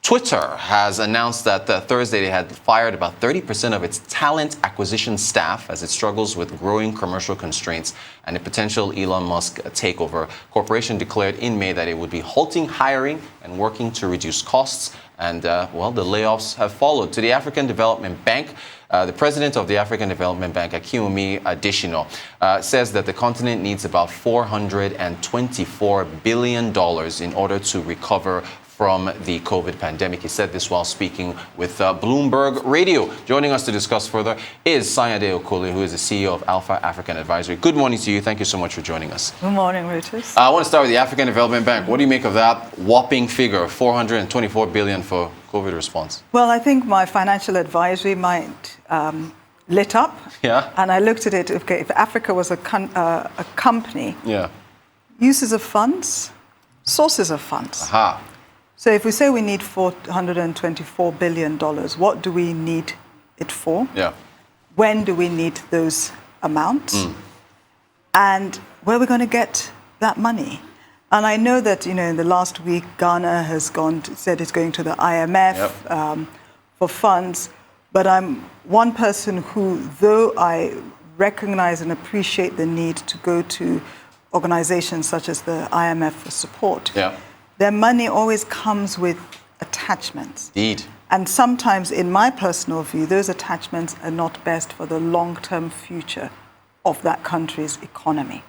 Twitter has announced that Thursday they had fired about 30% of its talent acquisition staff as it struggles with growing commercial constraints and a potential Elon Musk takeover. Corporation declared in May that it would be halting hiring and working to reduce costs. And, the layoffs have followed. To the African Development Bank, the president of the African Development Bank, Akinwumi Adesina, says that the continent needs about $424 billion in order to recover from the COVID pandemic. He said this while speaking with Bloomberg Radio. Joining us to discuss further is Sayade Okole, who is the CEO of Alpha African Advisory. Good morning to you. Thank you so much for joining us. Good morning, Reuters. I want to start with the African Development Bank. What do you make of that whopping figure, $424 billion for COVID response? Well, I think my financial advisory mind lit up. Yeah. And I looked at it, okay, if Africa was a company, yeah, uses of funds, sources of funds. Aha. So if we say we need $424 billion, what do we need it for? Yeah. When do we need those amounts? And where are we going to get that money? And I know that, in the last week, Ghana has said it's going to the IMF for funds. But I'm one person who, though I recognize and appreciate the need to go to organizations such as the IMF for support, their money always comes with attachments. Indeed. And sometimes, in my personal view, those attachments are not best for the long-term future of that country's economy.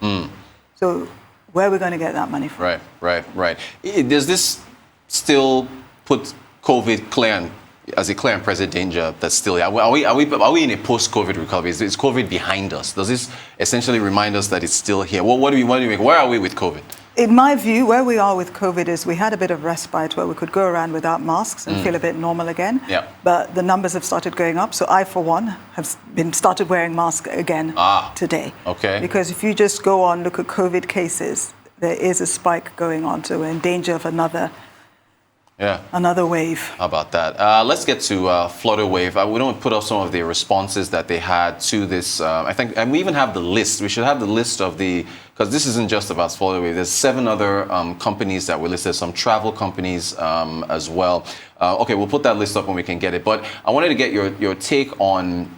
So where are we going to get that money from? Right. Does this still put COVID as a clear and present danger that's still here? Are we in a post-COVID recovery? Is COVID behind us? Does this essentially remind us that it's still here? What do we make? Where are we with COVID? In my view, where we are with COVID is we had a bit of respite where we could go around without masks and feel a bit normal again. Yeah. But the numbers have started going up. So I, for one, have started wearing masks again today. Okay. Because if you just go on, look at COVID cases, there is a spike going on. So we're in danger of another wave. How about that? Let's get to Flutter-Wave. We don't put up some of the responses that they had to this. I think, and we even have the list. We should have the list of because this isn't just about Flutter-Wave. There's 7 other companies that were listed, some travel companies as well. Okay, we'll put that list up when we can get it. But I wanted to get your take on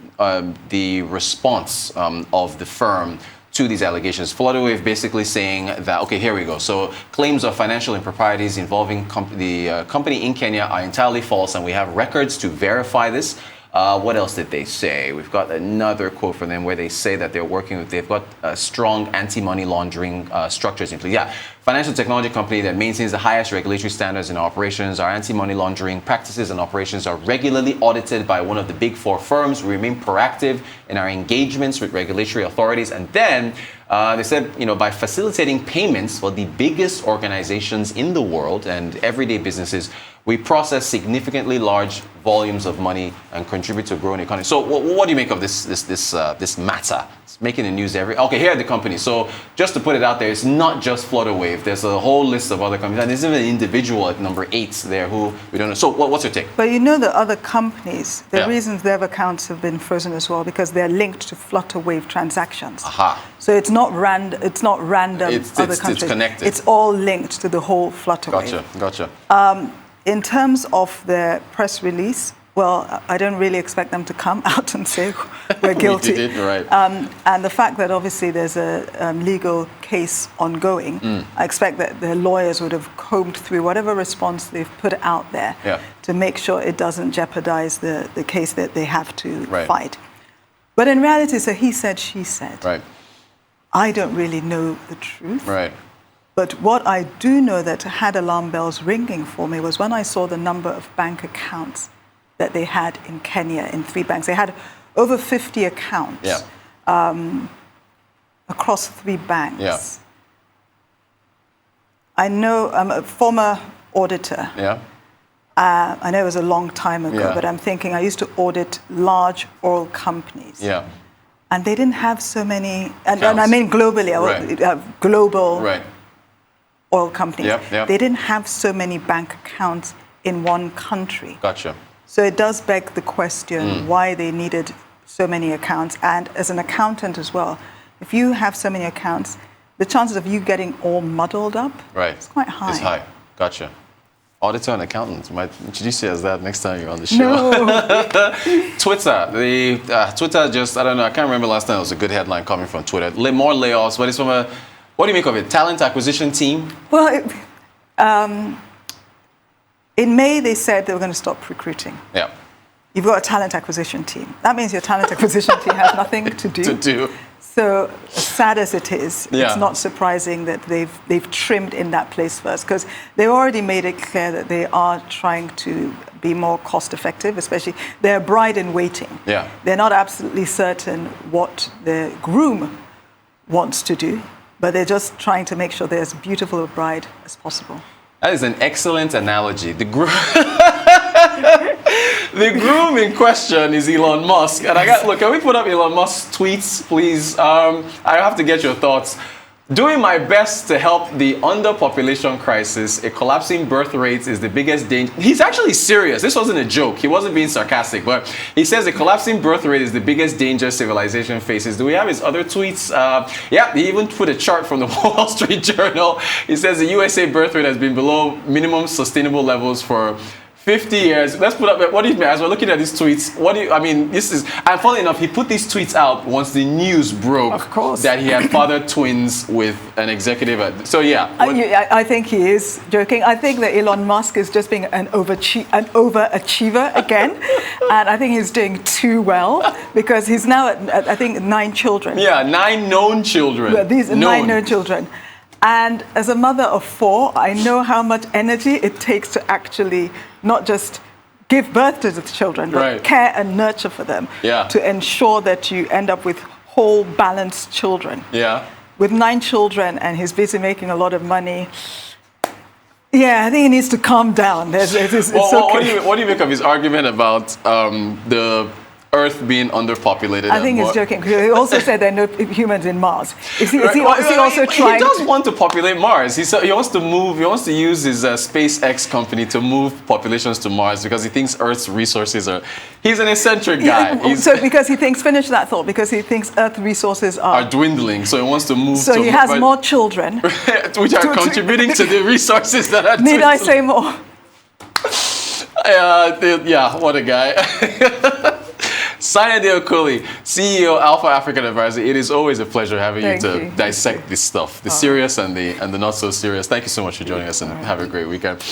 the response of the firm to these allegations. Flutter-Wave basically saying that, okay, here we go. So claims of financial improprieties involving the company in Kenya are entirely false, and we have records to verify this. What else did they say? We've got another quote from them where they say that they've got strong anti-money laundering structures in place. Yeah, financial technology company that maintains the highest regulatory standards in our operations. Our anti-money laundering practices and operations are regularly audited by one of the big 4 firms. We remain proactive in our engagements with regulatory authorities. And then they said, by facilitating payments for the biggest organizations in the world and everyday businesses, we process significantly large volumes of money and contribute to a growing economy. So what do you make of this matter? It's making the news Okay, here are the companies. So just to put it out there, it's not just Flutter-Wave. There's a whole list of other companies. And there's even an individual at number 8 there who we don't know. So what's your take? But the other companies, the reasons their accounts have been frozen as well, because they're linked to Flutter-Wave transactions. Aha. So it's not random. It's connected. It's all linked to the whole Flutter-Wave. Gotcha. In terms of their press release, well, I don't really expect them to come out and say we're guilty. We did, right. And the fact that obviously there's a legal case ongoing, I expect that their lawyers would have combed through whatever response they've put out there to make sure it doesn't jeopardize the case that they have to fight. But in reality, it's a he said, she said. Right. I don't really know the truth. Right. But what I do know that had alarm bells ringing for me was when I saw the number of bank accounts that they had in Kenya in 3 banks. They had over 50 accounts across 3 banks. Yeah. I know I'm a former auditor. Yeah. I know it was a long time ago, but I'm thinking I used to audit large oil companies. Yeah. And they didn't have so many, and I mean globally, global oil companies. They didn't have so many bank accounts in one country. Gotcha. So it does beg the question why they needed so many accounts. And as an accountant as well, if you have so many accounts, the chances of you getting all muddled up is quite high. It's high. Gotcha. Auditor and accountant. Might introduce you as that next time you're on the show. No. Twitter. Twitter just, I don't know, I can't remember last time it was a good headline coming from Twitter. More layoffs, but it's from a, what do you make of it? Talent acquisition team? Well, in May, they said they were going to stop recruiting. Yeah. You've got a talent acquisition team. That means your talent acquisition team has nothing to do. So as sad as it is, it's not surprising that they've trimmed in that place first, because they've already made it clear that they are trying to be more cost effective, especially they're bride in waiting. Yeah. They're not absolutely certain what the groom wants to do, but they're just trying to make sure they're as beautiful a bride as possible. That is an excellent analogy. The groom in question is Elon Musk. And look, can we put up Elon Musk's tweets, please? I have to get your thoughts. Doing my best to help the underpopulation crisis, a collapsing birth rate is the biggest danger. He's actually serious. This wasn't a joke. He wasn't being sarcastic, but he says a collapsing birth rate is the biggest danger civilization faces. Do we have his other tweets? Yeah, he even put a chart from the Wall Street Journal. He says the USA birth rate has been below minimum sustainable levels for 50 years. Let's put up, what do you mean? As we're looking at these tweets, this is, and funny enough, he put these tweets out once the news broke, of course, that he had fathered twins with an executive. So yeah. I think he is joking. I think that Elon Musk is just being an overachiever again. And I think he's doing too well, because he's now at I think 9 children. Yeah, 9 known children. Well, these 9 known children. And as a mother of 4, I know how much energy it takes to actually not just give birth to the children, but care and nurture for them, to ensure that you end up with whole, balanced children. Yeah. With 9 children, and he's busy making a lot of money. Yeah, I think he needs to calm down. It's okay. What do you make of his argument about the Earth being underpopulated? I think he's joking. He also said there are no humans in Mars. Is he also trying? He does want to populate Mars. He wants to move. He wants to use his SpaceX company to move populations to Mars, because he thinks Earth's resources are. He's an eccentric guy. Finish that thought. Because he thinks Earth resources are dwindling. So he wants to move. So he has more children, which are contributing to the resources that are. Need I say more? Yeah. What a guy. Sayade Okoli, CEO, Alpha African Advisor. It is always a pleasure having you to dissect this stuff, the serious and the not so serious. Thank you so much for joining us, and have a great weekend.